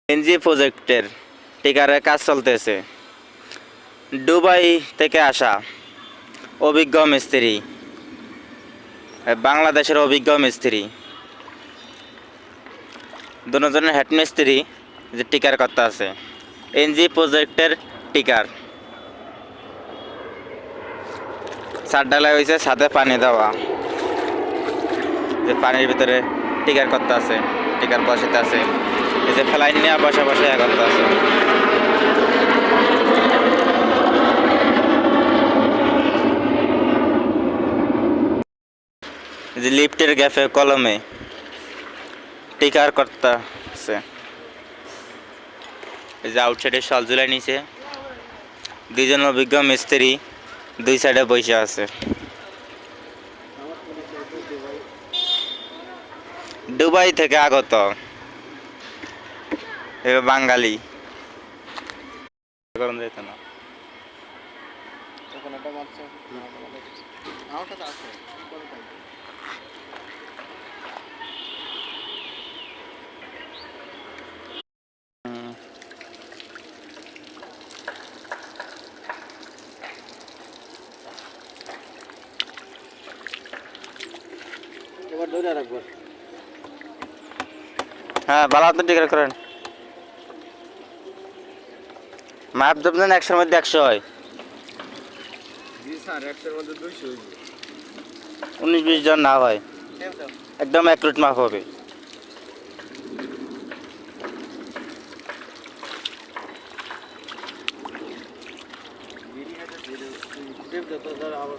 NG প্রজেক্টের টিকারের কাজ চলতেছে। দুবাই থেকে আসা অভিজ্ঞ মিস্ত্রি, বাংলাদেশের অভিজ্ঞ মিস্ত্রি, দুজনের হেড মিস্ত্রি যে টিকার করতে আছে। এনজি প্রজেক্টের টিকার ছাদ ঢালাই হয়েছে, ছাদে পানি দেওয়া, যে পানির ভিতরে টিকার করতে আছে, টিকার বসাতে আছে, এই যে ফেলাইন নিয়ে বসে বসে করতে আছে। যে লিফটের গ্যাপে কলমে টিকার করতে আছে। এই যে আউটসাইডে শল ঝুলাই নিচে, দুইজন অভিজ্ঞ মিস্ত্রি দুই সাইডে বসে আছে। দুবাই থেকে আগত বাঙালি। যেত না হ্যাঁ, ভালো তো টিকার করেন। মাপ দেবেন 100-র মধ্যে 100 হয়। 19-20 জন না হয়, একদম অ্যাকুরেট মাপ হবে। আবার